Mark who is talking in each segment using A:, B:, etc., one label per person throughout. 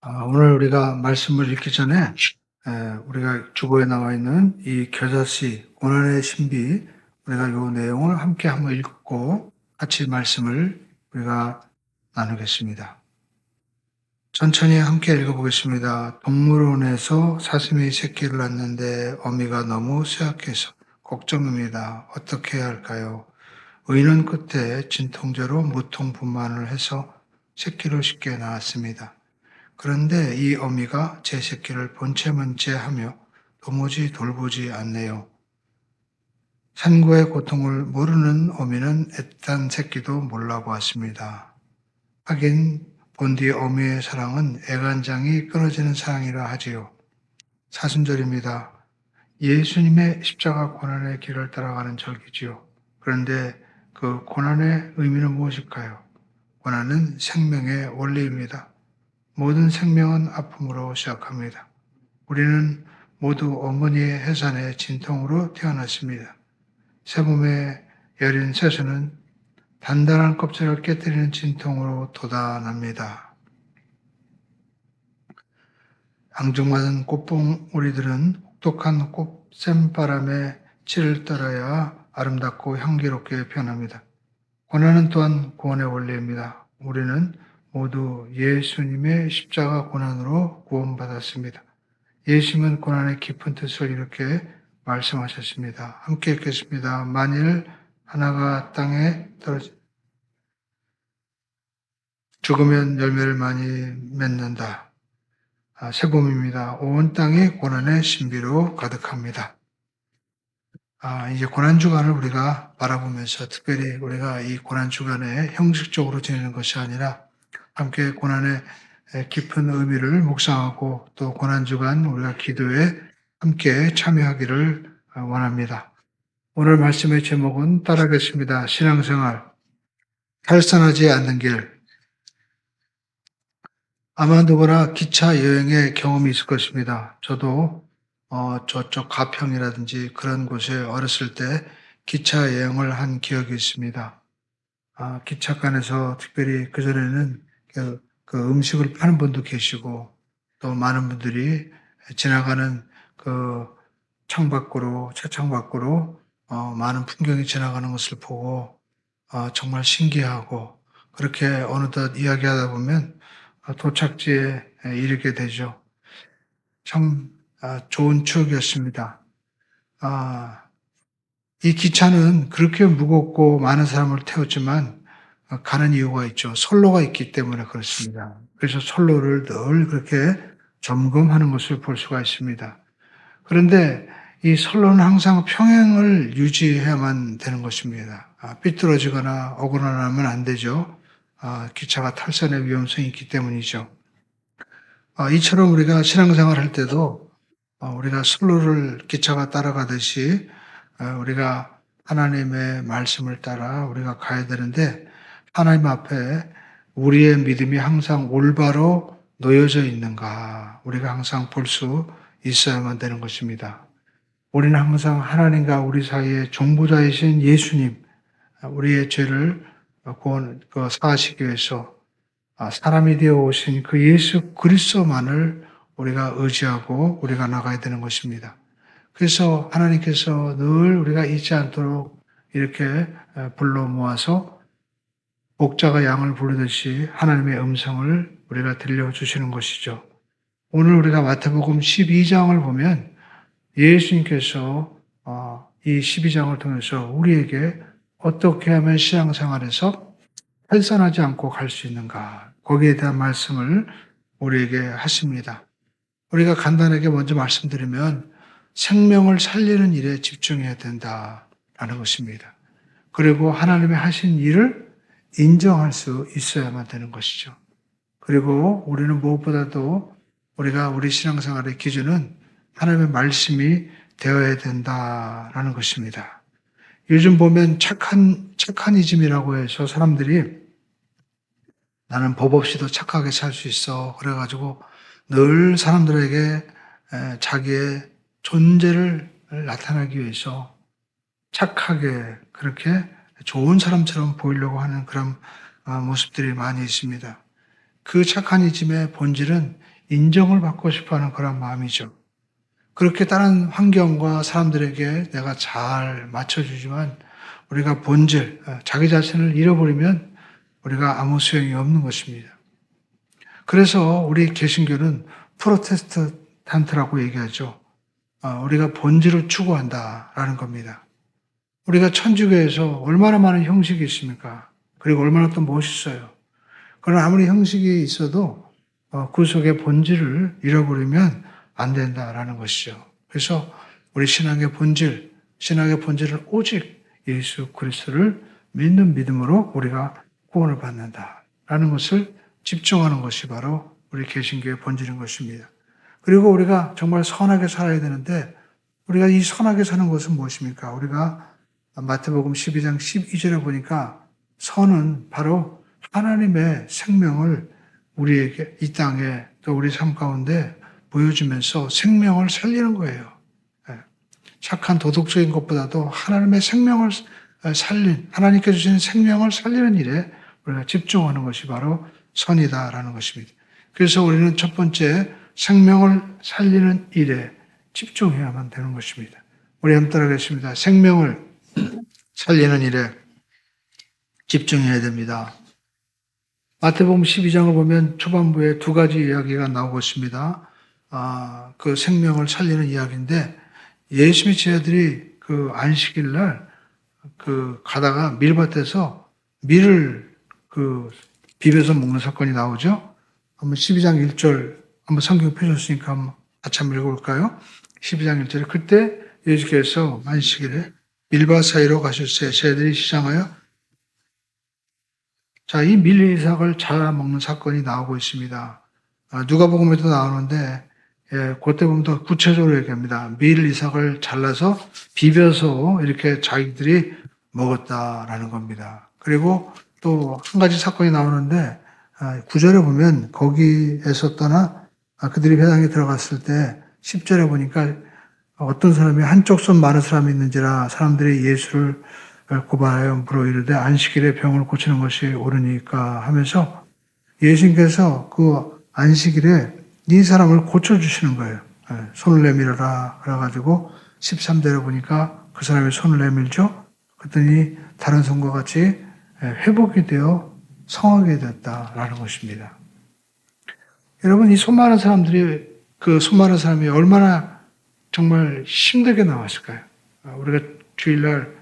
A: 오늘 우리가 말씀을 읽기 전에 우리가 주보에 나와 있는 이 겨자씨 고난의 신비, 우리가 이 내용을 함께 한번 읽고 같이 말씀을 우리가 나누겠습니다. 천천히 함께 읽어보겠습니다. 동물원에서 사슴이 새끼를 낳는데 어미가 너무 쇠약해서 걱정입니다. 어떻게 해야 할까요? 의논 끝에 진통제로 무통분만을 해서 새끼를 쉽게 낳았습니다. 그런데 이 어미가 제 새끼를 번체문체하며 도무지 돌보지 않네요. 산고의 고통을 모르는 어미는 애딴 새끼도 몰라보았습니다. 하긴 본디 어미의 사랑은 애간장이 끊어지는 사랑이라 하지요. 사순절입니다. 예수님의 십자가 고난의 길을 따라가는 절기지요. 그런데 그 고난의 의미는 무엇일까요? 고난은 생명의 원리입니다. 모든 생명은 아픔으로 시작합니다. 우리는 모두 어머니의 해산의 진통으로 태어났습니다. 새 몸의 여린 새수는 단단한 껍질을 깨뜨리는 진통으로 돋아납니다. 앙증맞은 꽃봉우리들은 혹독한 꽃샘바람에 치를 떨어야 아름답고 향기롭게 변합니다. 고난은 또한 구원의 원리입니다. 우리는 모두 예수님의 십자가 고난으로 구원받았습니다. 예수님은 고난의 깊은 뜻을 이렇게 말씀하셨습니다. 함께 읽겠습니다. 만일 하나가 땅에 떨어져 죽으면 열매를 많이 맺는다. 세봄입니다. 온 땅이 고난의 신비로 가득합니다. 이제 고난주간을 우리가 바라보면서 특별히 우리가 이 고난주간에 형식적으로 지내는 것이 아니라 함께 고난의 깊은 의미를 묵상하고 또 고난주간 우리가 기도에 함께 참여하기를 원합니다. 오늘 말씀의 제목은 따라하겠습니다. 신앙생활, 탈선하지 않는 길. 아마 누구나 기차 여행의 경험이 있을 것입니다. 저도 저쪽 가평이라든지 그런 곳에 어렸을 때 기차 여행을 한 기억이 있습니다. 기차간에서 특별히 그전에는 그 음식을 파는 분도 계시고 또 많은 분들이 지나가는 그 창밖으로, 차창 밖으로 많은 풍경이 지나가는 것을 보고 정말 신기하고 그렇게 어느덧 이야기하다 보면 도착지에 이르게 되죠. 참 좋은 추억이었습니다. 이 기차는 그렇게 무겁고 많은 사람을 태웠지만 가는 이유가 있죠. 선로가 있기 때문에 그렇습니다. 그래서 선로를 늘 그렇게 점검하는 것을 볼 수가 있습니다. 그런데 이 선로는 항상 평행을 유지해야만 되는 것입니다. 삐뚤어지거나 어긋나면 안 되죠. 기차가 탈선의 위험성이 있기 때문이죠. 이처럼 우리가 신앙생활 할 때도 우리가 선로를 기차가 따라가듯이 우리가 하나님의 말씀을 따라 우리가 가야 되는데 하나님 앞에 우리의 믿음이 항상 올바로 놓여져 있는가 우리가 항상 볼 수 있어야만 되는 것입니다. 우리는 항상 하나님과 우리 사이에 중보자이신 예수님, 우리의 죄를 사하시기 위해서 사람이 되어 오신 그 예수 그리스도만을 우리가 의지하고 우리가 나가야 되는 것입니다. 그래서 하나님께서 늘 우리가 잊지 않도록 이렇게 불러 모아서 목자가 양을 부르듯이 하나님의 음성을 우리가 들려주시는 것이죠. 오늘 우리가 마태복음 12장을 보면 예수님께서 이 12장을 통해서 우리에게 어떻게 하면 신앙생활에서 탈선하지 않고 갈 수 있는가 거기에 대한 말씀을 우리에게 하십니다. 우리가 간단하게 먼저 말씀드리면 생명을 살리는 일에 집중해야 된다라는 것입니다. 그리고 하나님의 하신 일을 인정할 수 있어야만 되는 것이죠. 그리고 우리는 무엇보다도 우리가 우리 신앙생활의 기준은 하나님의 말씀이 되어야 된다라는 것입니다. 요즘 보면 착한이즘이라고 해서 사람들이 나는 법 없이도 착하게 살 수 있어. 그래가지고 늘 사람들에게 자기의 존재를 나타내기 위해서 착하게 그렇게 좋은 사람처럼 보이려고 하는 그런 모습들이 많이 있습니다. 그 착한 이즘의 본질은 인정을 받고 싶어하는 그런 마음이죠. 그렇게 다른 환경과 사람들에게 내가 잘 맞춰주지만 우리가 본질, 자기 자신을 잃어버리면 우리가 아무 소용이 없는 것입니다. 그래서 우리 개신교는 프로테스탄트라고 얘기하죠. 우리가 본질을 추구한다라는 겁니다. 우리가 천주교에서 얼마나 많은 형식이 있습니까? 그리고 얼마나 또 멋있어요. 그러나 아무리 형식이 있어도 그 속의 본질을 잃어버리면 안 된다라는 것이죠. 그래서 우리 신앙의 본질은 오직 예수 그리스도를 믿는 믿음으로 우리가 구원을 받는다라는 것을 집중하는 것이 바로 우리 개신교의 본질인 것입니다. 그리고 우리가 정말 선하게 살아야 되는데 우리가 이 선하게 사는 것은 무엇입니까? 우리가 마태복음 12장 12절에 보니까 선은 바로 하나님의 생명을 우리에게 이 땅에 또 우리 삶 가운데 보여주면서 생명을 살리는 거예요. 착한 도덕적인 것보다도 하나님의 생명을 살린, 하나님께 주시는 생명을 살리는 일에 우리가 집중하는 것이 바로 선이다라는 것입니다. 그래서 우리는 첫 번째 생명을 살리는 일에 집중해야만 되는 것입니다. 우리 한번 따라하겠습니다. 생명을 살리는 일에 집중해야 됩니다. 마태복음 12장을 보면 초반부에 두 가지 이야기가 나오고 있습니다. 그 생명을 살리는 이야기인데 예수님의 제자들이 그 안식일 날 가다가 밀밭에서 밀을 비벼서 먹는 사건이 나오죠. 한번 12장 1절 한번 성경 펴줬으니까 한번 같이 한번 읽어볼까요? 12장 1절에 그때 예수께서 안식일에 밀밭 사이로 가셨어요. 제자들이 시장하여 자, 이 밀이삭을 잘라 먹는 사건이 나오고 있습니다. 누가복음에도 나오는데 그때 보면 더 구체적으로 얘기합니다. 밀이삭을 잘라서 비벼서 이렇게 자기들이 먹었다라는 겁니다. 그리고 또 한 가지 사건이 나오는데 9절에 보면 거기에서 떠나 그들이 회당에 들어갔을 때 10절에 보니까 어떤 사람이 한쪽 손 마른 사람이 있는지라 사람들이 예수를 고발하여 물어 이르되 안식일에 병을 고치는 것이 옳으니까 하면서 예수님께서 그 안식일에 이 사람을 고쳐주시는 거예요. 손을 내밀어라 그래가지고 13절에 보니까 그 사람이 손을 내밀죠. 그랬더니 다른 손과 같이 회복이 되어 성하게 됐다라는 것입니다. 여러분 이 손 마른 사람들이 그 손 마른 사람이 얼마나 정말 힘들게 나왔을까요? 우리가 주일날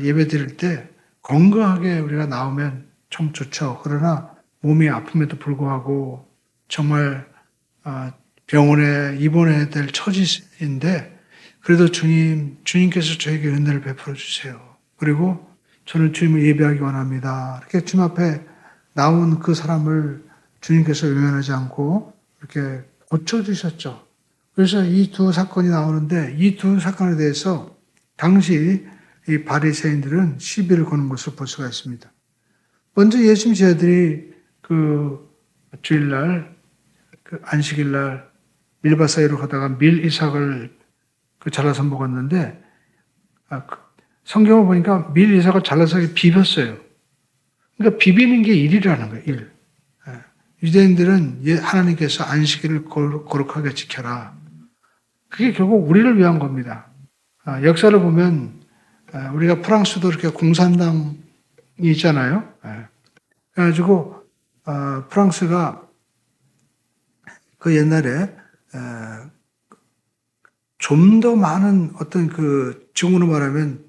A: 예배 드릴 때 건강하게 우리가 나오면 참 좋죠. 그러나 몸이 아픔에도 불구하고 정말 병원에 입원해야 될 처지인데 그래도 주님께서 저에게 은혜를 베풀어 주세요. 그리고 저는 주님을 예배하기 원합니다. 이렇게 주님 앞에 나온 그 사람을 주님께서 외면하지 않고 이렇게 고쳐주셨죠. 그래서 이 두 사건이 나오는데 이 두 사건에 대해서 당시 이 바리새인들은 시비를 거는 것을 볼 수가 있습니다. 먼저 예수님 제자들이 그 주일날 안식일날 밀밭 사이로 가다가 밀이삭을 잘라서 먹었는데 성경을 보니까 밀이삭을 잘라서 비볐어요. 그러니까 비비는 게 일이라는 거예요. 일. 유대인들은 하나님께서 안식일을 거룩하게 지켜라. 그게 결국 우리를 위한 겁니다. 역사를 보면 우리가 프랑스도 이렇게 공산당이 있잖아요. 그래가지고 프랑스가 그 옛날에 좀 더 많은 어떤 지금으로 말하면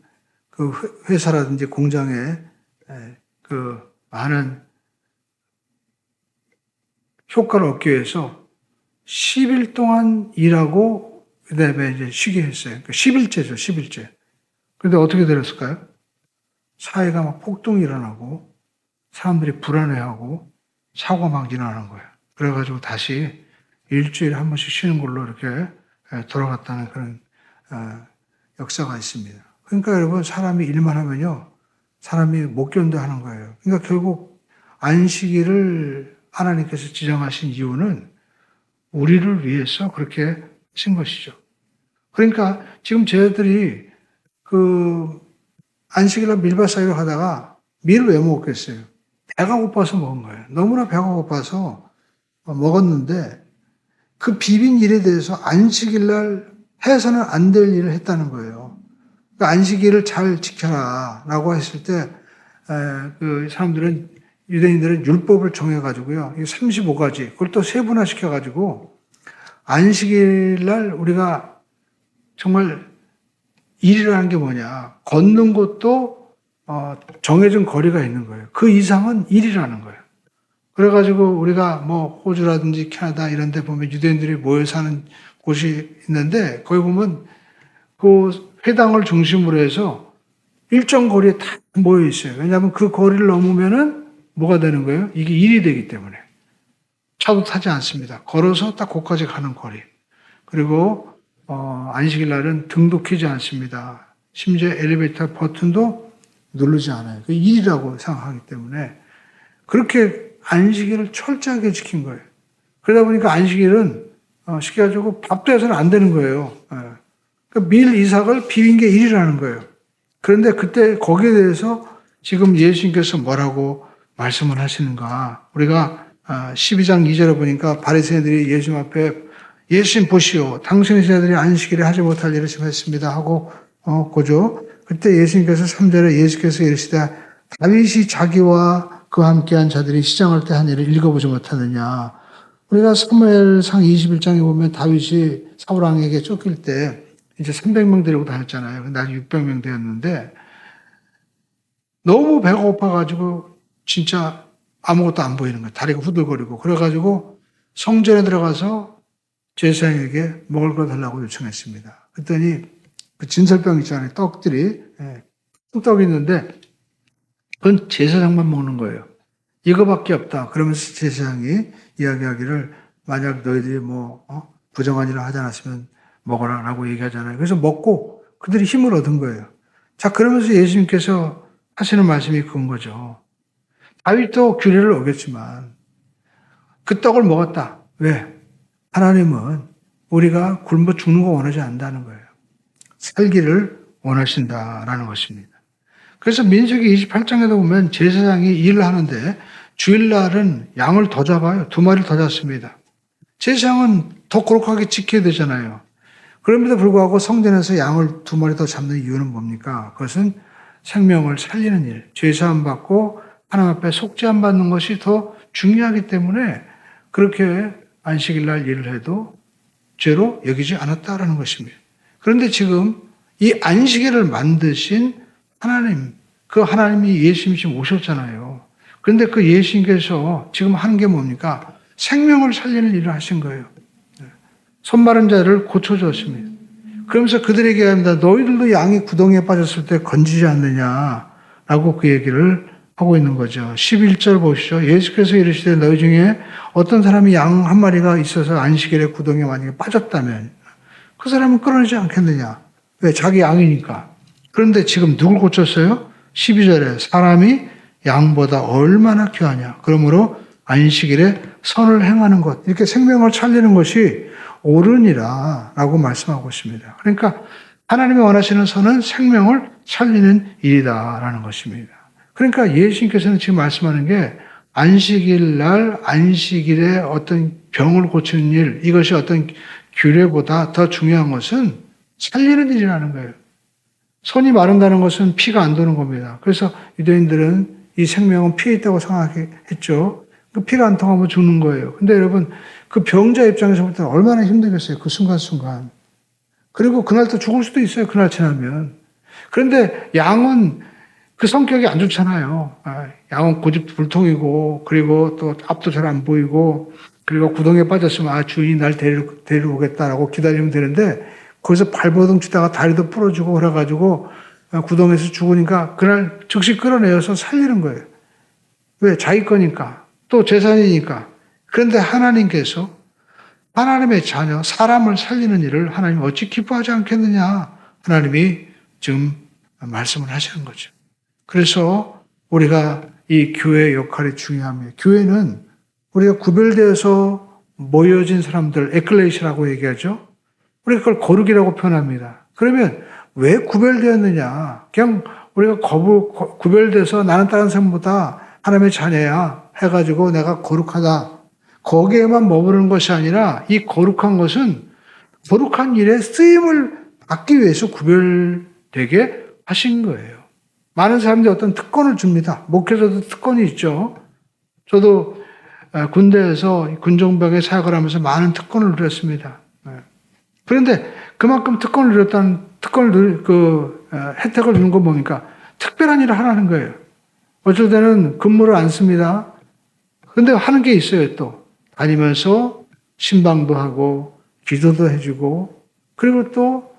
A: 그 회사라든지 공장에 그 많은 효과를 얻기 위해서 10일 동안 일하고 그다음에 이제 쉬게 했어요. 10일제죠, 10일제. 그런데 어떻게 되었을까요? 사회가 막 폭동이 일어나고 사람들이 불안해하고 사고가 막 일어나는 거예요. 그래가지고 다시 일주일에 한 번씩 쉬는 걸로 이렇게 돌아갔다는 그런 역사가 있습니다. 그러니까 여러분 사람이 일만 하면요 사람이 못 견뎌하는 거예요. 그러니까 결국 안식일을 하나님께서 지정하신 이유는 우리를 위해서 그렇게 하신 것이죠. 그러니까 지금 저희들이 안식일날 밀밭 사이로 가다가 밀을 왜 먹었겠어요? 배가 고파서 먹은 거예요. 너무나 배가 고파서 먹었는데 그 비빈 일에 대해서 안식일 날 해서는 안 될 일을 했다는 거예요. 그 안식일을 잘 지켜라 라고 했을 때 그 사람들은 유대인들은 율법을 정해가지고요. 35가지 그걸 또 세분화시켜가지고 안식일 날 우리가 정말 일이라는 게 뭐냐. 걷는 것도 정해진 거리가 있는 거예요. 그 이상은 일이라는 거예요. 그래가지고 우리가 뭐 호주라든지 캐나다 이런 데 보면 유대인들이 모여 사는 곳이 있는데 거기 보면 그 회당을 중심으로 해서 일정 거리에 다 모여 있어요. 왜냐하면 그 거리를 넘으면은 뭐가 되는 거예요? 이게 일이 되기 때문에. 차도 타지 않습니다. 걸어서 딱 거기까지 가는 거리. 그리고 안식일 날은 등도 켜지 않습니다. 심지어 엘리베이터 버튼도 누르지 않아요. 그 일이라고 생각하기 때문에 그렇게 안식일을 철저하게 지킨 거예요. 그러다 보니까 안식일은 쉽게 가지고 밥도 해서는 안 되는 거예요. 그러니까 밀 이삭을 비빈 게 일이라는 거예요. 그런데 그때 거기에 대해서 지금 예수님께서 뭐라고 말씀을 하시는가. 우리가 12장 2절에 보니까 바리새인들이 예수님 앞에 예수님 보시오. 당신의 제자들이 안식일에 하지 못할 일을 지금 했습니다. 하고 고죠. 그때 예수님께서 3절에 예수께서 이르시되 다윗이 자기와 그와 함께한 자들이 시장할 때 한 일을 읽어보지 못하느냐. 우리가 사무엘상 21장에 보면 다윗이 사울 왕에게 쫓길 때 이제 300명 데리고 다녔잖아요. 나중에 600명 되었는데 너무 배가 고파가지고 진짜 아무것도 안 보이는 거예요. 다리가 후들거리고. 그래가지고 성전에 들어가서 제사장에게 먹을 거 달라고 요청했습니다. 그랬더니 그 진설병 있잖아요. 떡들이. 떡이 있는데 그건 제사장만 먹는 거예요. 이거밖에 없다. 그러면서 제사장이 이야기하기를 만약 너희들이 부정한 일을 하지 않았으면 먹어라 라고 얘기하잖아요. 그래서 먹고 그들이 힘을 얻은 거예요. 자, 그러면서 예수님께서 하시는 말씀이 그건 거죠. 다윗도 규례를 어겼지만 그 떡을 먹었다. 왜? 하나님은 우리가 굶어 죽는 거 원하지 않는다는 거예요. 살기를 원하신다라는 것입니다. 그래서 민수기 28장에도 보면 제사장이 일을 하는데 주일날은 양을 더 잡아요. 2마리를 더 잡습니다. 제사장은 더 거룩하게 지켜야 되잖아요. 그럼에도 불구하고 성전에서 양을 2마리 더 잡는 이유는 뭡니까? 그것은 생명을 살리는 일, 죄사함 받고 하나님 앞에 속죄 안 받는 것이 더 중요하기 때문에 그렇게 안식일날 일을 해도 죄로 여기지 않았다라는 것입니다. 그런데 지금 이 안식일을 만드신 하나님, 그 하나님이 예수님이 지금 오셨잖아요. 그런데 그 예수님께서 지금 하는 게 뭡니까? 생명을 살리는 일을 하신 거예요. 손 마른 자를 고쳐주었습니다. 그러면서 그들에게 합니다. 너희들도 양이 구덩이에 빠졌을 때 건지지 않느냐라고 그 얘기를 하고 있는 거죠. 11절 보시죠. 예수께서 이르시되 너희 중에 어떤 사람이 양 한 마리가 있어서 안식일에 구덩이에 만약에 빠졌다면 그 사람은 끌어내지 않겠느냐. 왜? 자기 양이니까. 그런데 지금 누굴 고쳤어요? 12절에 사람이 양보다 얼마나 귀하냐. 그러므로 안식일에 선을 행하는 것, 이렇게 생명을 살리는 것이 옳으니라 라고 말씀하고 있습니다. 그러니까 하나님이 원하시는 선은 생명을 살리는 일이다라는 것입니다. 그러니까 예수님께서는 지금 말씀하는 게 안식일 날, 안식일에 어떤 병을 고치는 일, 이것이 어떤 규례보다 더 중요한 것은 살리는 일이라는 거예요. 손이 마른다는 것은 피가 안 도는 겁니다. 그래서 유대인들은 이 생명은 피에 있다고 생각했죠. 그 피가 안 통하면 죽는 거예요. 근데 여러분, 그 병자 입장에서 볼 때는 얼마나 힘들겠어요. 그 순간순간. 그리고 그날 또 죽을 수도 있어요. 그날 지나면. 그런데 양은 그 성격이 안 좋잖아요. 양은 고집불통이고, 그리고 또 앞도 잘 안 보이고, 그리고 구덩이에 빠졌으면 주인이 날 데려오겠다라고 기다리면 되는데, 거기서 발버둥 치다가 다리도 부러지고 그래가지고 구덩이에서 죽으니까 그날 즉시 끌어내어서 살리는 거예요. 왜? 자기 거니까. 또 재산이니까. 그런데 하나님께서 하나님의 자녀, 사람을 살리는 일을 하나님 어찌 기뻐하지 않겠느냐. 하나님이 지금 말씀을 하시는 거죠. 그래서 우리가 이 교회의 역할이 중요합니다. 교회는 우리가 구별되어서 모여진 사람들, 에클레시라고 얘기하죠. 우리가 그걸 거룩이라고 표현합니다. 그러면 왜 구별되었느냐? 그냥 우리가 구별돼서 나는 다른 사람보다 하나님의 자녀야 해가지고 내가 거룩하다. 거기에만 머무르는 것이 아니라 이 거룩한 것은 거룩한 일에 쓰임을 받기 위해서 구별되게 하신 거예요. 많은 사람들이 어떤 특권을 줍니다. 목회자도 특권이 있죠. 저도 군대에서 군종병에 사역을 하면서 많은 특권을 누렸습니다. 그런데 그만큼 혜택을 주는 거 보니까 특별한 일을 하라는 거예요. 어쩔 때는 근무를 안 씁니다. 그런데 하는 게 있어요, 또. 다니면서 신방도 하고, 기도도 해주고, 그리고 또,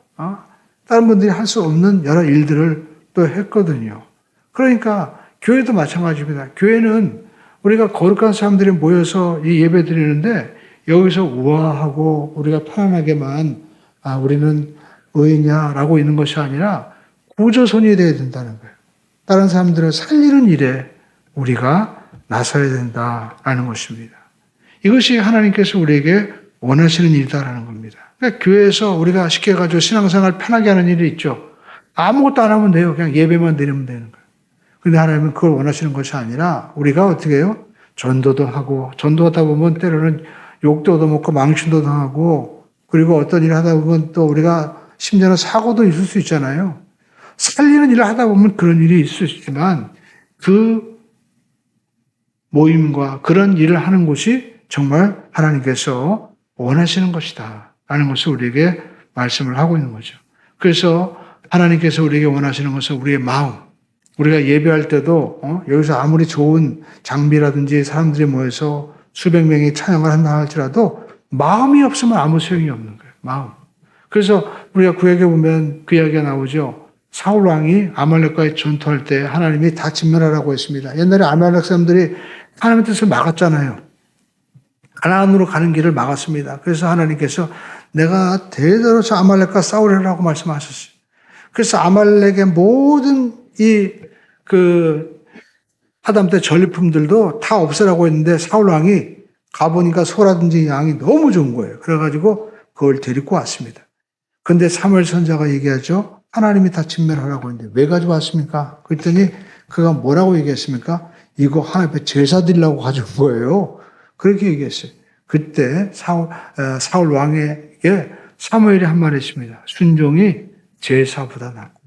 A: 다른 분들이 할 수 없는 여러 일들을 또 했거든요. 그러니까, 교회도 마찬가지입니다. 교회는 우리가 거룩한 사람들이 모여서 이 예배 드리는데, 여기서 우아하고, 우리가 편안하게만, 우리는 의인이야라고 있는 것이 아니라, 구조선이 되어야 된다는 거예요. 다른 사람들을 살리는 일에 우리가 나서야 된다라는 것입니다. 이것이 하나님께서 우리에게 원하시는 일이다라는 겁니다. 그러니까 교회에서 우리가 쉽게 가지고 신앙생활 편하게 하는 일이 있죠. 아무것도 안 하면 돼요. 그냥 예배만 드리면 되는 거예요. 그런데 하나님은 그걸 원하시는 것이 아니라 우리가 어떻게 해요? 전도도 하고, 전도하다 보면 때로는 욕도 얻어먹고 망신도 당하고, 그리고 어떤 일을 하다 보면 또 우리가 심지어는 사고도 있을 수 있잖아요. 살리는 일을 하다 보면 그런 일이 있을 수 있지만 그 모임과 그런 일을 하는 곳이 정말 하나님께서 원하시는 것이다 라는 것을 우리에게 말씀을 하고 있는 거죠. 그래서 하나님께서 우리에게 원하시는 것은 우리의 마음. 우리가 예배할 때도 여기서 아무리 좋은 장비라든지 사람들이 모여서 수백 명이 찬양을 한다 할지라도 마음이 없으면 아무 소용이 없는 거예요. 마음. 그래서 우리가 구약에 보면 그 이야기가 나오죠. 사울 왕이 아말렉과의 전투할 때 하나님이 다 진멸하라고 했습니다. 옛날에 아말렉 사람들이 하나님의 뜻을 막았잖아요. 가나안으로 가는 길을 막았습니다. 그래서 하나님께서 내가 대대로 저 아말렉과 싸우리라고 말씀하셨어요. 그래서 아말렉의 모든 하다못해 전리품들도 다 없애라고 했는데 사울 왕이 가보니까 소라든지 양이 너무 좋은 거예요. 그래가지고 그걸 데리고 왔습니다. 근데 사무엘 선지자가 얘기하죠. 하나님이 다 진멸하라고 했는데 왜 가지고 왔습니까? 그랬더니 그가 뭐라고 얘기했습니까? 이거 하나님 앞에 제사 드리려고 가져온 거예요. 그렇게 얘기했어요. 그때 사울 왕에게 사무엘이 한 말 했습니다. 순종이 제사보다 낫고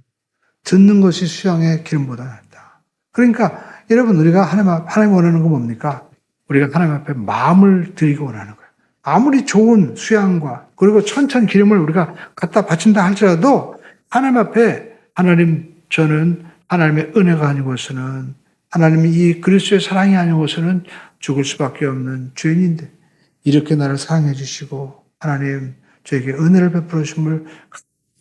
A: 듣는 것이 수양의 기름보다 낫다. 그러니까 여러분 우리가 하나님 원하는 건 뭡니까? 우리가 하나님 앞에 마음을 드리고 원하는 거예요. 아무리 좋은 수양과 그리고 천천 기름을 우리가 갖다 바친다 할지라도 하나님 앞에 하나님 저는 하나님의 은혜가 아니고서는 하나님이 이 그리스도의 사랑이 아니고서는 죽을 수밖에 없는 죄인인데 이렇게 나를 사랑해 주시고 하나님 저에게 은혜를 베풀어 주심을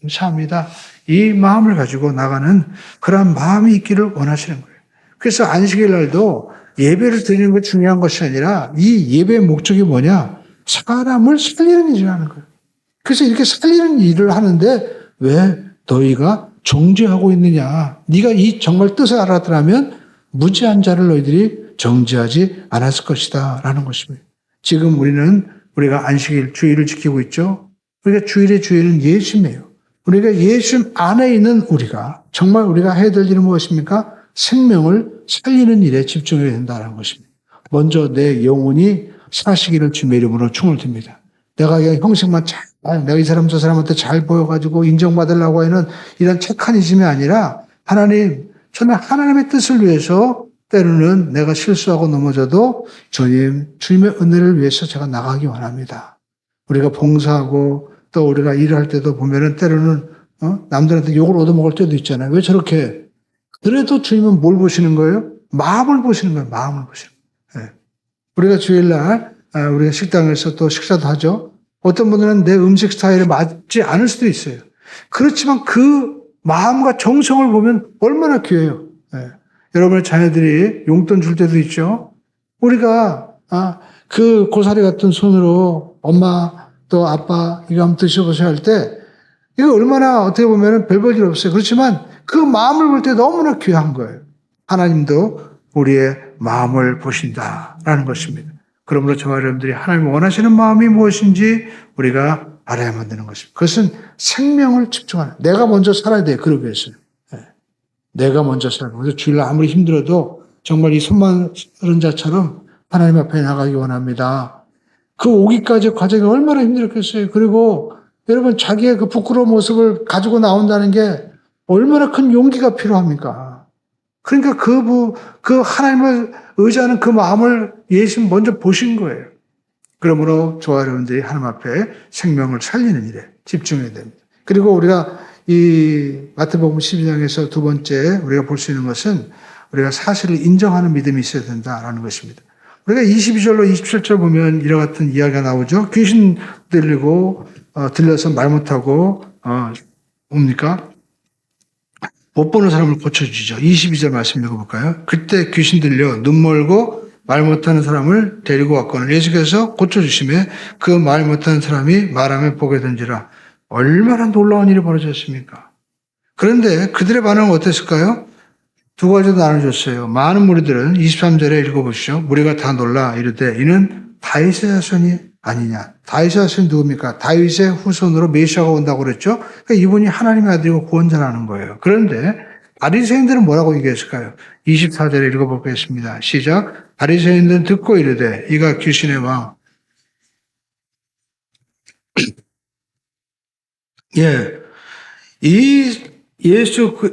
A: 감사합니다. 이 마음을 가지고 나가는 그런 마음이 있기를 원하시는 거예요. 그래서 안식일 날도 예배를 드리는 게 중요한 것이 아니라 이 예배의 목적이 뭐냐? 사람을 살리는 일을 하는 거예요. 그래서 이렇게 살리는 일을 하는데 왜 너희가 정죄하고 있느냐? 네가 이 정말 뜻을 알았더라면 무지한 자를 너희들이 정죄하지 않았을 것이다 라는 것입니다. 지금 우리가 안식일 주일을 지키고 있죠. 우리가 주일의 주일은 예수님이에요. 우리가 예수님 안에 있는 정말 우리가 해야 될 일은 무엇입니까? 생명을 살리는 일에 집중해야 된다는 것입니다. 먼저 내 영혼이 사시기를 주님의 이름으로 충을 듭니다. 내가 그냥 형식만 내가 이 사람 저 사람한테 잘 보여가지고 인정받으려고 하는 이런 체크니즘이 아니라 저는 하나님의 뜻을 위해서 때로는 내가 실수하고 넘어져도 주님의 은혜를 위해서 제가 나가기 원합니다. 우리가 봉사하고 또 우리가 일을 할 때도 보면은 때로는 남들한테 욕을 얻어먹을 때도 있잖아요. 왜 저렇게? 그래도 주님은 뭘 보시는 거예요? 마음을 보시는 거예요. 마음을 보시는 거예요. 네. 우리가 주일날 우리가 식당에서 또 식사도 하죠. 어떤 분들은 내 음식 스타일에 맞지 않을 수도 있어요. 그렇지만 그 마음과 정성을 보면 얼마나 귀해요. 네. 여러분의 자녀들이 용돈 줄 때도 있죠. 우리가 그 고사리 같은 손으로 엄마 또 아빠 이거 한번 드셔보세요 할 때 이거 얼마나 어떻게 보면 별 볼 일 없어요. 그렇지만 그 마음을 볼 때 너무나 귀한 거예요. 하나님도 우리의 마음을 보신다라는 것입니다. 그러므로 저와 여러분들이 하나님 원하시는 마음이 무엇인지 우리가 알아야만 되는 것입니다. 그것은 생명을 집중하는, 내가 먼저 살아야 돼요. 그러기 위해서는. 내가 먼저 살아야 돼요. 그래서 주일날 아무리 힘들어도 정말 이 손마른 자처럼 하나님 앞에 나가기 원합니다. 그 오기까지 과정이 얼마나 힘들었겠어요. 그리고 여러분 자기의 그 부끄러운 모습을 가지고 나온다는 게 얼마나 큰 용기가 필요합니까? 그러니까 그 하나님을 의지하는 그 마음을 예수님 먼저 보신 거예요. 그러므로 저와 여러분들이 하나님 앞에 생명을 살리는 일에 집중해야 됩니다. 그리고 우리가 이 마태복음 12장에서 두 번째 우리가 볼 수 있는 것은 우리가 사실을 인정하는 믿음이 있어야 된다라는 것입니다. 우리가 22절로 27절 보면 이와 같은 이야기가 나오죠. 귀신 들려서 말 못하고 뭡니까? 못 보는 사람을 고쳐주죠. 22절 말씀 읽어볼까요? 그때 귀신 들려 눈 멀고 말 못하는 사람을 데리고 왔거늘 예수께서 고쳐주시매 그 말 못하는 사람이 말하며 보게 된지라. 얼마나 놀라운 일이 벌어졌습니까? 그런데 그들의 반응은 어땠을까요? 두 가지로 나눠줬어요. 많은 무리들은 23절에 읽어보시죠. 무리가 다 놀라 이르되 이는 다윗의 자손이 아니냐. 다윗의 자손이 누굽니까? 다윗의 후손으로 메시아가 온다고 그랬죠. 그러니까 이분이 하나님의 아들이고 구원자라는 거예요. 그런데 바리새인들은 뭐라고 얘기했을까요? 24절에 읽어보겠습니다. 시작. 바리새인들은 듣고 이르되 이가 귀신의 왕. 예,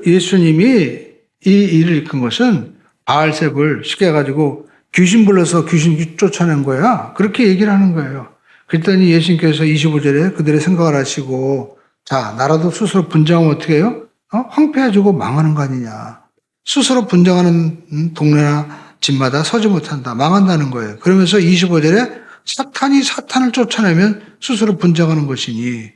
A: 예수님이 이 일을 이끈 것은 바알셉을 쉽게 해가지고 귀신 불러서 귀신 쫓아낸 거야. 그렇게 얘기를 하는 거예요. 그랬더니 예수님께서 25절에 그들의 생각을 하시고 자, 나라도 스스로 분쟁하면 어떻게 해요? 황폐해지고 망하는 거 아니냐. 스스로 분쟁하는 동네나 집마다 서지 못한다. 망한다는 거예요. 그러면서 25절에 사탄이 사탄을 쫓아내면 스스로 분쟁하는 것이니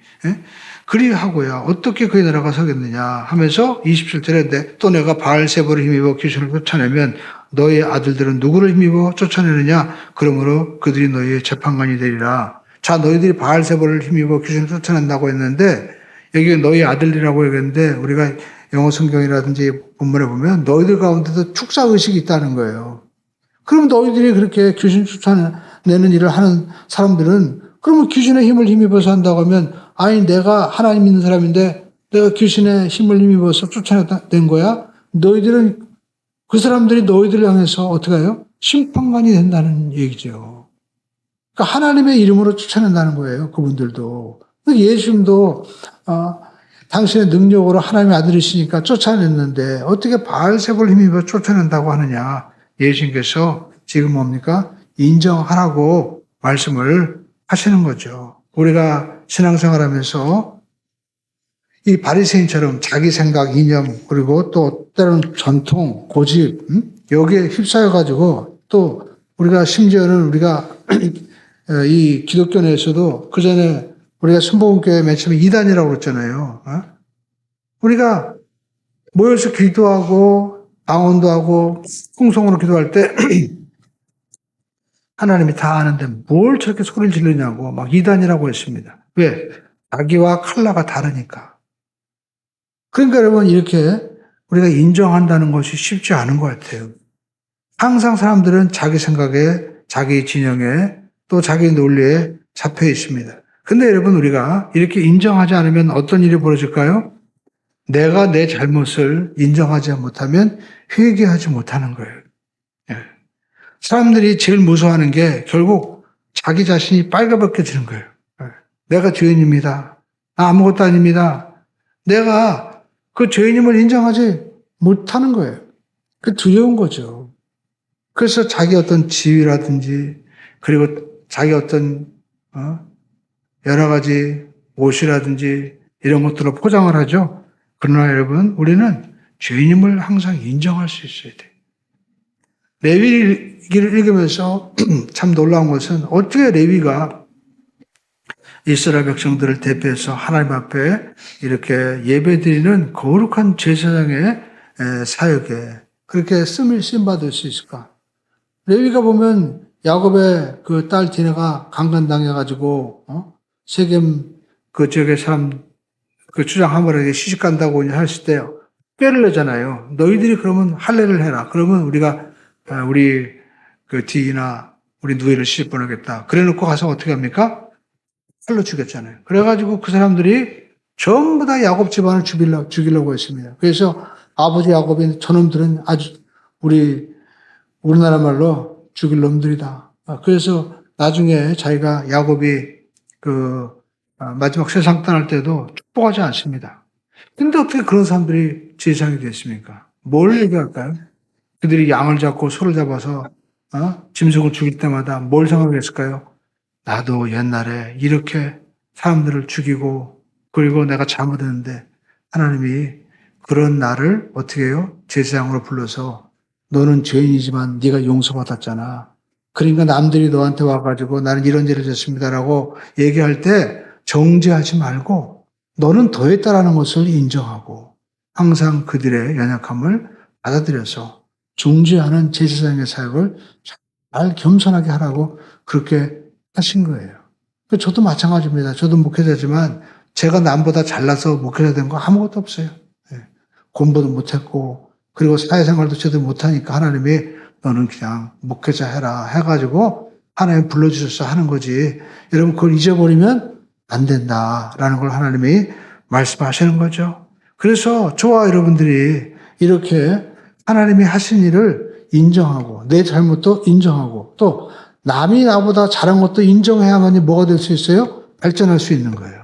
A: 그리하고야 어떻게 그의 나라가 서겠느냐 하면서 27절에 또 내가 바알세보를 힘입어 귀신을 쫓아내면 너희 아들들은 누구를 힘입어 쫓아내느냐 그러므로 그들이 너희의 재판관이 되리라. 자, 너희들이 바알세보를 힘입어 귀신을 쫓아낸다고 했는데 여기 너희 아들이라고 얘기했는데 우리가 영어 성경이라든지 본문에 보면 너희들 가운데도 축사의식이 있다는 거예요. 그럼 너희들이 그렇게 귀신 쫓아내는 일을 하는 사람들은 그러면 귀신의 힘을 힘입어서 한다고 하면 아니 내가 하나님 믿는 사람인데 내가 귀신의 힘을 힘입어서 쫓아낸 거야? 너희들은 그 사람들이 너희들을 향해서 어떻게 해요? 심판관이 된다는 얘기죠. 그러니까 하나님의 이름으로 쫓아낸다는 거예요. 그분들도. 예수님도 당신의 능력으로 하나님의 아들이시니까 쫓아냈는데 어떻게 바알세보를 힘입어 쫓아낸다고 하느냐. 예수님께서 지금 뭡니까? 인정하라고 말씀을 하시는 거죠. 우리가 신앙생활하면서 이 바리새인처럼 자기 생각, 이념 그리고 또 때로는 전통, 고집 여기에 휩싸여 가지고 또 우리가 심지어는 우리가 이 기독교 내에서도 그 전에 우리가 순복음교회 맨 처음에 이단이라고 그랬잖아요. 우리가 모여서 기도하고 방언도 하고 풍성으로 기도할 때 하나님이 다 아는데 뭘 저렇게 소리를 지르냐고 막 이단이라고 했습니다. 왜? 자기와 칼라가 다르니까. 그러니까 여러분 이렇게 우리가 인정한다는 것이 쉽지 않은 것 같아요. 항상 사람들은 자기 생각에, 자기 진영에, 또 자기 논리에 잡혀 있습니다. 근데 여러분 우리가 이렇게 인정하지 않으면 어떤 일이 벌어질까요? 내가 내 잘못을 인정하지 못하면 회개하지 못하는 거예요. 사람들이 제일 무서워하는 게 결국 자기 자신이 빨개벗겨지는 거예요. 내가 죄인입니다. 나 아무것도 아닙니다. 내가 그 죄인임을 인정하지 못하는 거예요. 그 두려운 거죠. 그래서 자기 어떤 지위라든지 그리고 자기 어떤 여러 가지 옷이라든지 이런 것들로 포장을 하죠. 그러나 여러분 우리는 죄인임을 항상 인정할 수 있어야 돼요. 레위기를 읽으면서 참 놀라운 것은 어떻게 레위가 이스라엘 백성들을 대표해서 하나님 앞에 이렇게 예배드리는 거룩한 제사장의 사역에 그렇게 쓰임받을 수 있을까? 레위가 보면 야곱의 그 딸 디나가 강간당해가지고 세겜 그 지역의 사람 그 주장 한번에게 시집 간다고 했을 때 꾀를 내잖아요. 너희들이 그러면 할례를 해라. 그러면 우리 그 디나 우리 누이를 시집 보내겠다. 그래놓고 가서 어떻게 합니까? 칼로 죽였잖아요. 그래가지고 그 사람들이 전부 다 야곱 집안을 죽이려고 했습니다. 그래서 아버지 야곱이 저놈들은 아주 우리 우리나라 말로 죽일 놈들이다. 그래서 나중에 자기가 야곱이 마지막 세상 떠날 때도 축복하지 않습니다. 근데 어떻게 그런 사람들이 제사장이 됐습니까? 뭘 얘기할까요? 그들이 양을 잡고 소를 잡아서 짐승을 죽일 때마다 뭘 생각했을까요? 나도 옛날에 이렇게 사람들을 죽이고 그리고 내가 잘못했는데 하나님이 그런 나를 어떻게 해요? 제사장으로 불러서 너는 죄인이지만 네가 용서받았잖아. 그러니까 남들이 너한테 와가지고 나는 이런 죄를 졌습니다라고 얘기할 때 정죄하지 말고 너는 더했다라는 것을 인정하고 항상 그들의 연약함을 받아들여서 중재하는 제사장의 사역을 잘 겸손하게 하라고 그렇게 하신 거예요. 저도 마찬가지입니다. 저도 목회자지만 제가 남보다 잘나서 목회자 된 거 아무것도 없어요. 공부도 못했고 그리고 사회생활도 제대로 못하니까 하나님이 너는 그냥 목회자 해라 해가지고 하나님 불러주셔서 하는 거지. 여러분 그걸 잊어버리면 안 된다라는 걸 하나님이 말씀하시는 거죠. 그래서 저와 여러분들이 이렇게 하나님이 하신 일을 인정하고 내 잘못도 인정하고 또 남이 나보다 잘한 것도 인정해야만이 뭐가 될 수 있어요? 발전할 수 있는 거예요.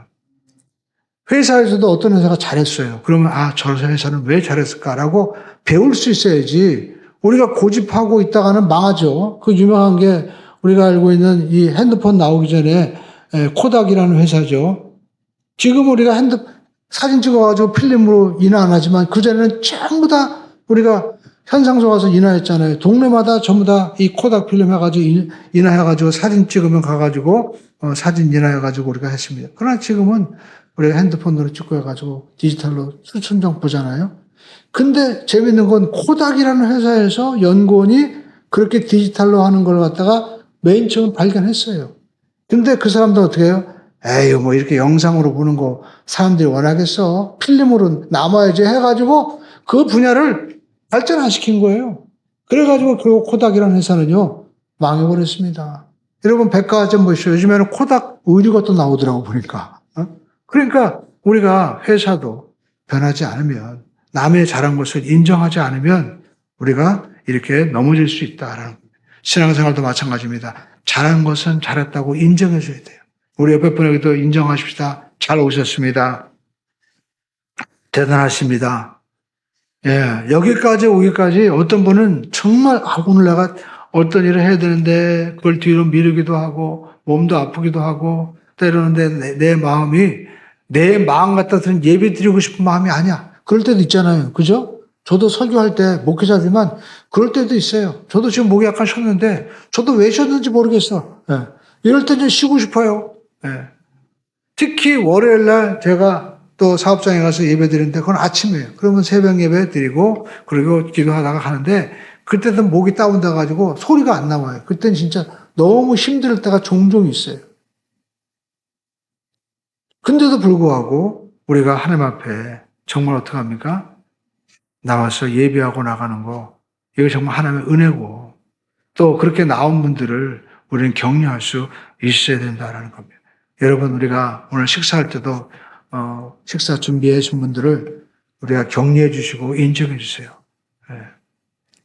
A: 회사에서도 어떤 회사가 잘했어요. 그러면 저 회사는 왜 잘했을까라고 배울 수 있어야지. 우리가 고집하고 있다가는 망하죠. 그 유명한 게 우리가 알고 있는 이 핸드폰 나오기 전에 코닥이라는 회사죠. 지금 우리가 사진 찍어가지고 필름으로 인화 안 하지만 그전에는 전부 다 우리가 현상소 가서 인화했잖아요. 동네마다 전부 다 이 코닥 필름 해가지고 인화해가지고 사진 찍으면 가가지고 사진 인화해가지고 우리가 했습니다. 그러나 지금은 우리가 핸드폰으로 찍고 해가지고 디지털로 수천 장 보잖아요. 근데 재밌는 건 코닥이라는 회사에서 연구원이 그렇게 디지털로 하는 걸 갖다가 맨 처음 발견했어요. 근데 그 사람도 어떻게 해요? 에휴, 뭐 이렇게 영상으로 보는 거 사람들이 원하겠어. 필름으로 남아야지 해가지고 그 분야를 발전 안 시킨 거예요. 그래가지고 그 코닥이라는 회사는요, 망해버렸습니다. 여러분, 백화점 보시죠. 요즘에는 코닥 의류가 또 나오더라고, 보니까. 그러니까 우리가 회사도 변하지 않으면, 남의 잘한 것을 인정하지 않으면 우리가 이렇게 넘어질 수 있다라는 겁니다. 신앙생활도 마찬가지입니다. 잘한 것은 잘했다고 인정해 줘야 돼요. 우리 옆에 분에게도 인정하십시다. 잘 오셨습니다. 대단하십니다. 여기까지 오기까지 어떤 분은 정말 오늘 내가 어떤 일을 해야 되는데 그걸 뒤로 미루기도 하고 몸도 아프기도 하고 때로는데 내 마음이 내 마음 같아서는 예배 드리고 싶은 마음이 아니야. 그럴 때도 있잖아요. 그죠? 저도 설교할 때 목회자지만 그럴 때도 있어요. 저도 지금 목이 약간 쉬었는데 저도 왜 쉬었는지 모르겠어. 이럴 때 좀 쉬고 싶어요. 특히 월요일날 제가 또 사업장에 가서 예배 드리는데 그건 아침이에요. 그러면 새벽 예배 드리고 그리고 기도하다가 가는데 그때도 목이 다운돼 가지고 소리가 안 나와요. 그때는 진짜 너무 힘들 때가 종종 있어요. 근데도 불구하고 우리가 하나님 앞에 정말 어떡합니까? 나와서 예배하고 나가는 거 이거 정말 하나님의 은혜고 또 그렇게 나온 분들을 우리는 격려할 수 있어야 된다는 겁니다. 여러분 우리가 오늘 식사할 때도 식사 준비해 주신 분들을 우리가 격려해 주시고 인정해 주세요.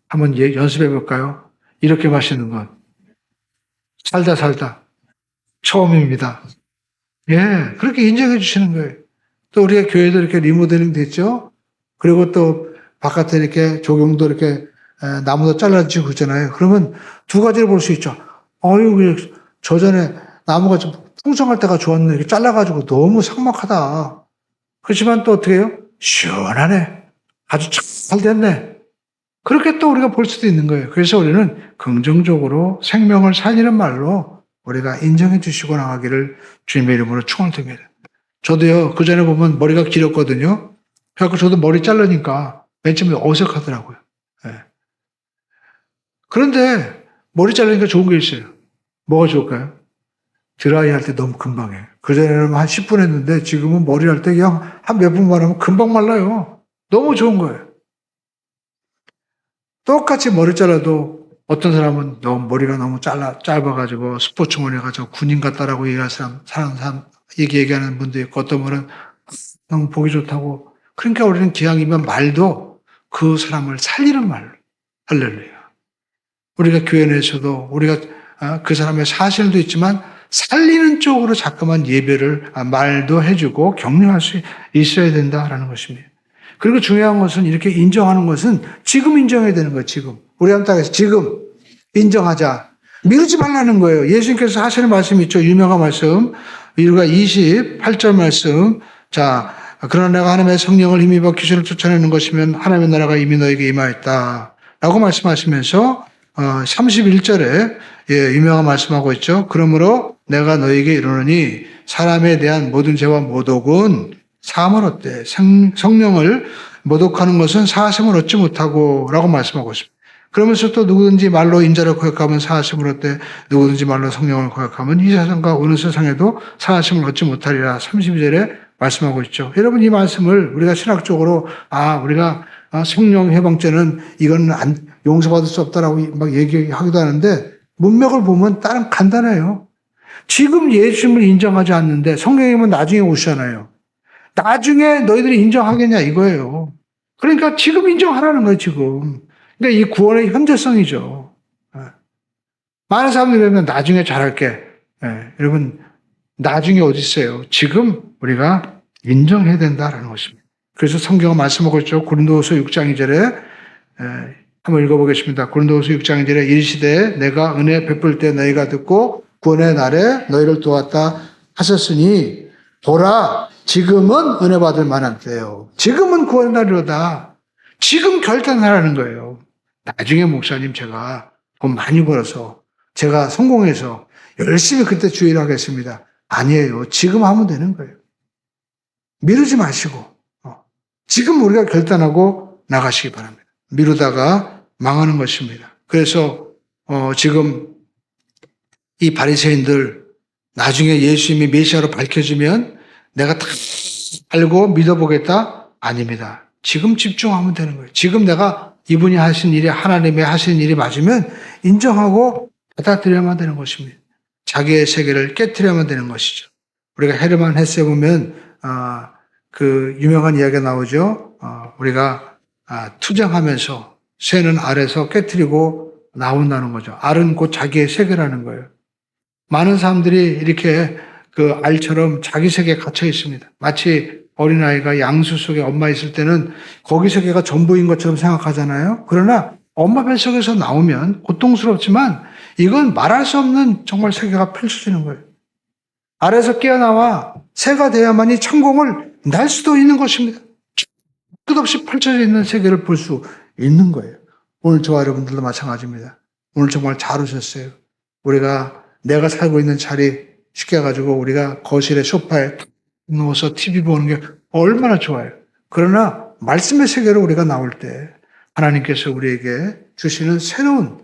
A: 한번 연습해 볼까요? 이렇게 마시는 건 살다 처음입니다. 그렇게 인정해 주시는 거예요. 또 우리가 교회도 이렇게 리모델링 됐죠? 그리고 또 바깥에 이렇게 조경도 이렇게 나무도 잘라지고 그러잖아요. 그러면 두 가지를 볼 수 있죠. 저 전에 나무가 좀 풍성할 때가 좋았는데 이렇게 잘라가지고 너무 삭막하다. 그렇지만 또 어떻게 해요? 시원하네. 아주 잘 됐네. 그렇게 또 우리가 볼 수도 있는 거예요. 그래서 우리는 긍정적으로 생명을 살리는 말로 우리가 인정해 주시고 나가기를 주님의 이름으로 축원드립니다. 저도요, 그 전에 보면 머리가 길었거든요. 그래서 저도 머리 자르니까 맨 처음에 어색하더라고요. 그런데 머리 자르니까 좋은 게 있어요. 뭐가 좋을까요? 드라이 할 때 너무 금방 해요. 그전에는 한 10분 했는데 지금은 머리 할 때 그냥 한 몇 분만 하면 금방 말라요. 너무 좋은 거예요. 똑같이 머리 잘라도 어떤 사람은 머리가 너무 짧아가지고 스포츠머리 해가지고 군인 같다라고 얘기하는 사람, 얘기하는 분도 있고 어떤 분은 너무 보기 좋다고. 그러니까 우리는 기왕이면 말도 그 사람을 살리는 말로. 할렐루야. 우리가 교회 내에서도 우리가 그 사람의 사실도 있지만 살리는 쪽으로 자꾸만 예배를 말도 해주고 격려할 수 있어야 된다라는 것입니다. 그리고 중요한 것은 이렇게 인정하는 것은 지금 인정해야 되는 거예요. 지금 우리 한 땅에서 지금 인정하자. 미루지 말라는 거예요. 예수님께서 하시는 말씀이 있죠. 유명한 말씀. 우리가 28절 말씀. 자, 그러나 내가 하나님의 성령을 힘입어 귀신을 쫓아내는 것이면 하나님의 나라가 이미 너에게 임하였다. 라고 말씀하시면서 31절에 유명한 말씀하고 있죠. 그러므로 내가 너에게 이르노니 사람에 대한 모든 죄와 모독은 사함을 얻되 성령을 모독하는 것은 사하심을 얻지 못하고 라고 말씀하고 있습니다. 그러면서 또 누구든지 말로 인자를 고백하면 사하심을 얻되 누구든지 말로 성령을 고백하면 이 세상과 어느 세상에도 사하심을 얻지 못하리라 32절에 말씀하고 있죠. 여러분 이 말씀을 우리가 신학적으로 우리가 성령 해방죄는 이건 용서받을 수 없다라고 막 얘기하기도 하는데 문맥을 보면 다른 간단해요. 지금 예수님을 인정하지 않는데 성령님은 나중에 오시잖아요. 나중에 너희들이 인정하겠냐 이거예요. 그러니까 지금 인정하라는 거예요. 지금. 그러니까 이 구원의 현재성이죠. 많은 사람들이 그러면 나중에 잘할게. 여러분 나중에 어디 있어요. 지금 우리가 인정해야 된다라는 것입니다. 그래서 성경은 말씀하고 있죠. 고린도후서 6장 2절에 한번 읽어보겠습니다. 고린도후서 6장 2절에 이르시되 내가 은혜 베풀 때 너희가 듣고 구원의 날에 너희를 도왔다 하셨으니 보라 지금은 은혜 받을 만한 때요. 지금은 구원의 날이로다. 지금 결단하라는 거예요. 나중에 목사님 제가 돈 많이 벌어서 제가 성공해서 열심히 그때 주의를 하겠습니다. 아니에요. 지금 하면 되는 거예요. 미루지 마시고 지금 우리가 결단하고 나가시기 바랍니다. 미루다가 망하는 것입니다. 그래서 지금 이 바리새인들 나중에 예수님이 메시아로 밝혀지면 내가 다 알고 믿어보겠다? 아닙니다. 지금 집중하면 되는 거예요. 지금 내가 이분이 하신 일이 하나님의 하신 일이 맞으면 인정하고 받아들여야만 되는 것입니다. 자기의 세계를 깨트려야만 되는 것이죠. 우리가 헤르만 헤세 보면 그 유명한 이야기가 나오죠. 우리가 투쟁하면서 새는 알에서 깨트리고 나온다는 거죠. 알은 곧 자기의 세계라는 거예요. 많은 사람들이 이렇게 그 알처럼 자기 세계에 갇혀 있습니다. 마치 어린아이가 양수 속에 엄마 있을 때는 거기 세계가 전부인 것처럼 생각하잖아요. 그러나 엄마 뱃속에서 나오면 고통스럽지만 이건 말할 수 없는 정말 세계가 펼쳐지는 거예요. 알에서 깨어나와 새가 돼야만이 천공을 날 수도 있는 것입니다. 끝없이 펼쳐져 있는 세계를 볼 수 있는 거예요. 오늘 저와 여러분들도 마찬가지입니다. 오늘 정말 잘 오셨어요. 내가 살고 있는 자리 시켜가지고 우리가 거실에 소파에 누워서 TV 보는 게 얼마나 좋아요. 그러나 말씀의 세계로 우리가 나올 때 하나님께서 우리에게 주시는 새로운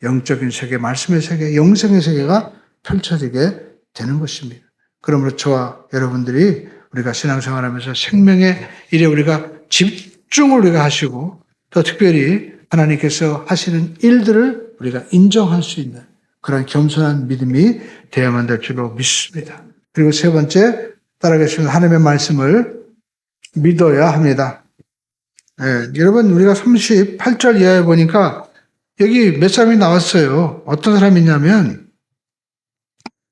A: 영적인 세계, 말씀의 세계, 영생의 세계가 펼쳐지게 되는 것입니다. 그러므로 저와 여러분들이 우리가 신앙생활하면서 생명의 일에 우리가 집중을 우리가 하시고 또 특별히 하나님께서 하시는 일들을 우리가 인정할 수 있는 그런 겸손한 믿음이 되어야만 될 줄로 믿습니다. 그리고 세 번째, 따라가시면 하나님의 말씀을 믿어야 합니다. 여러분 우리가 38절 이하에 보니까 여기 몇 사람이 나왔어요. 어떤 사람이 있냐면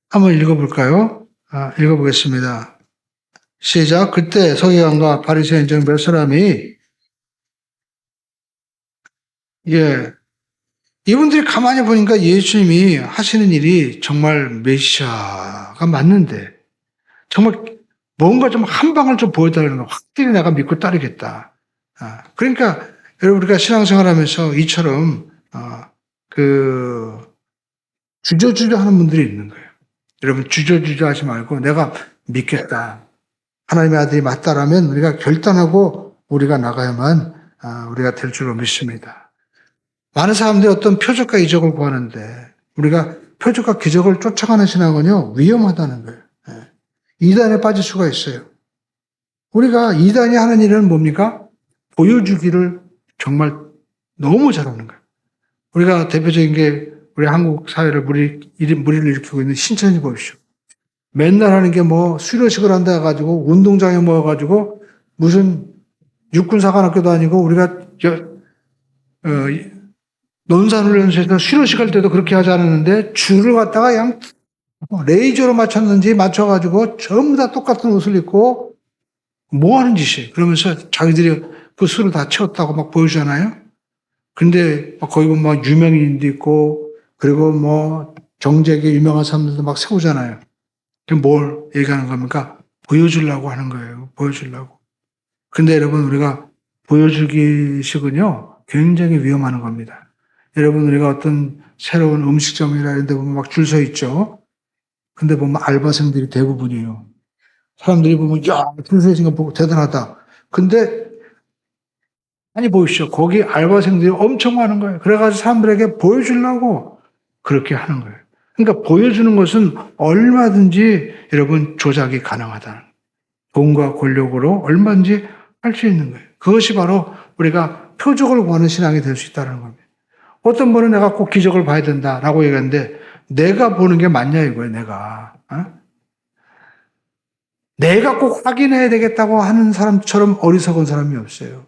A: 한번 읽어볼까요? 읽어보겠습니다. 시작. 그때 서기관과 바리새인 중 몇 사람이 이분들이 가만히 보니까 예수님이 하시는 일이 정말 메시아가 맞는데 정말 뭔가 좀 한 방을 좀 보여달라는 거 확실히 내가 믿고 따르겠다. 그러니까 여러분 우리가 신앙생활하면서 이처럼 주저주저 하는 분들이 있는 거예요. 여러분 주저주저 하지 말고 내가 믿겠다. 하나님의 아들이 맞다라면 우리가 결단하고 우리가 나가야만 우리가 될 줄로 믿습니다. 많은 사람들이 어떤 표적과 이적을 구하는데 우리가 표적과 기적을 쫓아가는 신앙은요 위험하다는 거예요. 이단에 빠질 수가 있어요. 우리가 이단이 하는 일은 뭡니까? 보여주기를 정말 너무 잘하는 거예요. 우리가 대표적인 게 우리 한국 사회를 무리를 일으키고 있는 신천지 보십시오. 맨날 하는 게 수료식을 한다 해가지고 운동장에 모여가지고 무슨 육군사관학교도 아니고 우리가 논산훈련소에서 수료식 할 때도 그렇게 하지 않았는데 줄을 갖다가 그냥 레이저로 맞췄는지 맞춰가지고 전부 다 똑같은 옷을 입고 뭐 하는 짓이에요. 그러면서 자기들이 그 수를 다 채웠다고 막 보여주잖아요. 근데 거기 보면 막 유명인도 있고 그리고 뭐 경제계 유명한 사람들도 막 세우잖아요. 그럼 뭘 얘기하는 겁니까? 보여주려고 하는 거예요. 보여주려고. 근데 여러분 우리가 보여주기식은요 굉장히 위험한 겁니다. 여러분 우리가 어떤 새로운 음식점이라 이런 데 보면 막 줄 서 있죠. 근데 보면 알바생들이 대부분이에요. 사람들이 보면 야, 줄 서 있는 거 보고 대단하다. 근데 아니 보십시오. 거기 알바생들이 엄청 많은 거예요. 그래가지고 사람들에게 보여주려고 그렇게 하는 거예요. 그러니까 보여주는 것은 얼마든지 여러분 조작이 가능하다는 거예요. 돈과 권력으로 얼마든지 할 수 있는 거예요. 그것이 바로 우리가 표적을 구하는 신앙이 될 수 있다는 겁니다. 어떤 분은 내가 꼭 기적을 봐야 된다라고 얘기하는데 내가 보는 게 맞냐 이거예요. 내가 꼭 확인해야 되겠다고 하는 사람처럼 어리석은 사람이 없어요.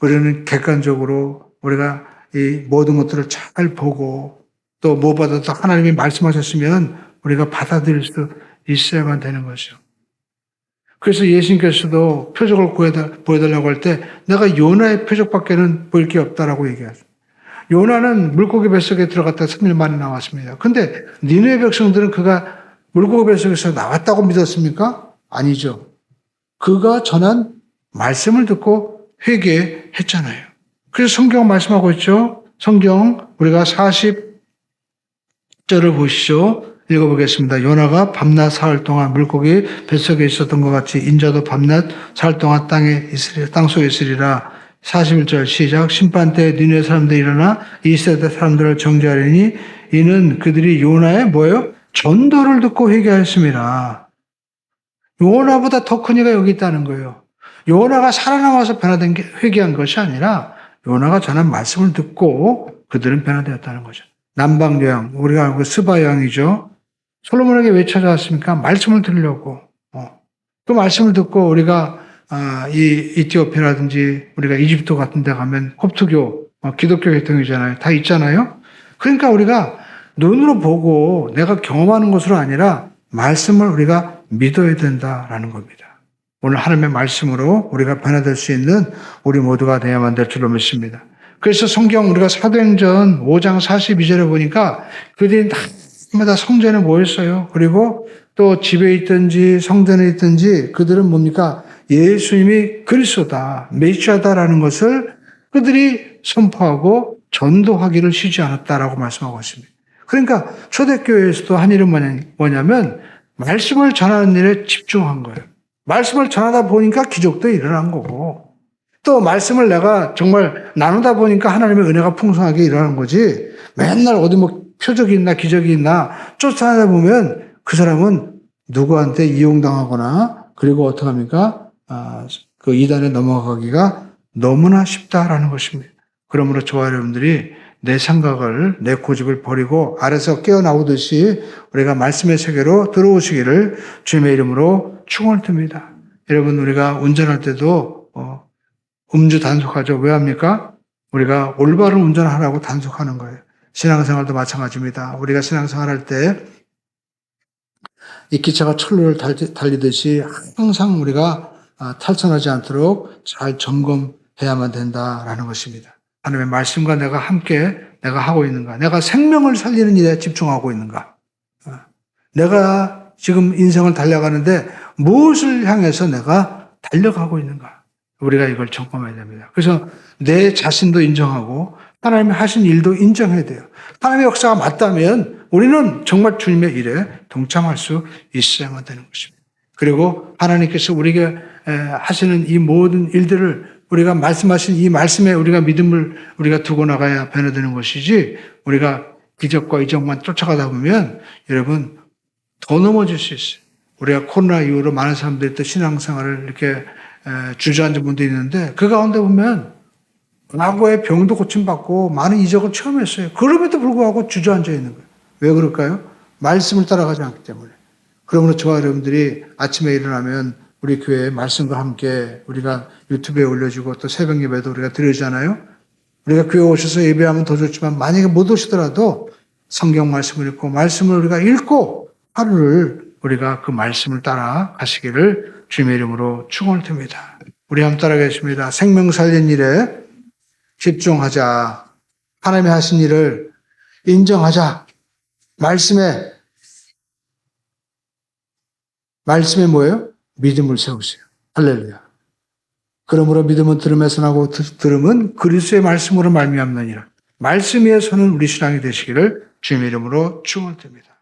A: 우리는 객관적으로 우리가 이 모든 것들을 잘 보고 또 무엇보다도 하나님이 말씀하셨으면 우리가 받아들일 수 있어야만 되는 것이죠. 그래서 예수님께서도 표적을 보여달라고 할 때 내가 요나의 표적밖에는 보일 게 없다라고 얘기하죠. 요나는 물고기 뱃속에 들어갔다 3일 만에 나왔습니다. 근데 니느웨 백성들은 그가 물고기 뱃속에서 나왔다고 믿었습니까? 아니죠. 그가 전한 말씀을 듣고 회개했잖아요. 그래서 성경 말씀하고 있죠. 성경 우리가 40절을 보시죠. 읽어보겠습니다. 요나가 밤낮 사흘 동안 물고기 뱃속에 있었던 것 같이 인자도 밤낮 사흘 동안 땅 속에 있으리라. 41절 시작. 심판 때 니네 사람들이 일어나 이 세대 사람들을 정죄하리니 이는 그들이 요나의 뭐예요? 전도를 듣고 회개하였습니다. 요나보다 더 큰 이가 여기 있다는 거예요. 요나가 살아남아서 변화된 게 회개한 것이 아니라 요나가 전한 말씀을 듣고 그들은 변화되었다는 거죠. 남방여왕, 우리가 알고 스바여왕이죠. 솔로몬에게 왜 찾아왔습니까? 말씀을 들으려고. 그 말씀을 듣고 우리가 이 이티오피아라든지 우리가 이집트 같은 데 가면 kop트교, 기독교 계통이잖아요. 다 있잖아요. 그러니까 우리가 눈으로 보고 내가 경험하는 것으로 아니라 말씀을 우리가 믿어야 된다라는 겁니다. 오늘 하나님의 말씀으로 우리가 변화될 수 있는 우리 모두가 되어야만 될 줄로 믿습니다. 그래서 성경 우리가 사도행전 5장 42절에 보니까 그들이 날마다 성전에 모였어요. 그리고 또 집에 있든지 성전에 있든지 그들은 뭡니까? 예수님이 그리스도다, 메시아다라는 것을 그들이 선포하고 전도하기를 쉬지 않았다라고 말씀하고 있습니다. 그러니까 초대교회에서도 한 일은 뭐냐면 말씀을 전하는 일에 집중한 거예요. 말씀을 전하다 보니까 기적도 일어난 거고 또 말씀을 내가 정말 나누다 보니까 하나님의 은혜가 풍성하게 일어나는 거지 맨날 어디 뭐 표적이 있나 기적이 있나 쫓아내다 보면 그 사람은 누구한테 이용당하거나 그리고 어떡합니까? 그 이단에 넘어가기가 너무나 쉽다라는 것입니다. 그러므로 저와 여러분들이 내 생각을 내 고집을 버리고 아래서 깨어나오듯이 우리가 말씀의 세계로 들어오시기를 주님의 이름으로 축원을 듭니다. 여러분 우리가 운전할 때도 음주 단속하죠. 왜 합니까? 우리가 올바른 운전을 하라고 단속하는 거예요. 신앙생활도 마찬가지입니다. 우리가 신앙생활할 때 이 기차가 철로를 달리듯이 항상 우리가 탈선하지 않도록 잘 점검해야만 된다라는 것입니다. 하나님의 말씀과 내가 함께 내가 하고 있는가? 내가 생명을 살리는 일에 집중하고 있는가? 내가 지금 인생을 달려가는데 무엇을 향해서 내가 달려가고 있는가? 우리가 이걸 점검해야 됩니다. 그래서 내 자신도 인정하고 하나님이 하신 일도 인정해야 돼요. 하나님의 역사가 맞다면 우리는 정말 주님의 일에 동참할 수 있어야만 되는 것입니다. 그리고 하나님께서 우리에게 하시는 이 모든 일들을 우리가 말씀하신 이 말씀에 우리가 믿음을 우리가 두고 나가야 변화되는 것이지 우리가 기적과 이적만 쫓아가다 보면 여러분 더 넘어질 수 있어요. 우리가 코로나 이후로 많은 사람들이 또 신앙생활을 이렇게 주저앉은 분도 있는데 그 가운데 보면 과거에 병도 고침받고 많은 이적을 체험했어요. 그럼에도 불구하고 주저앉아 있는 거예요. 왜 그럴까요? 말씀을 따라가지 않기 때문에. 그러므로 저와 여러분들이 아침에 일어나면 우리 교회 말씀과 함께 우리가 유튜브에 올려주고 또 새벽 예배도 우리가 드리잖아요. 우리가 교회 오셔서 예배하면 더 좋지만 만약에 못 오시더라도 성경 말씀을 읽고 말씀을 우리가 읽고 하루를 우리가 그 말씀을 따라 가시기를 주님의 이름으로 축원을 드립니다. 우리 한번 따라가겠습니다. 생명 살린 일에 집중하자. 하나님이 하신 일을 인정하자. 말씀에 뭐예요? 믿음을 세우세요. 할렐루야. 그러므로 믿음은 들음에서 나고 들음은 그리스도의 말씀으로 말미암느니라. 말씀 위에서는 우리 신앙이 되시기를 주님의 이름으로 축원드립니다.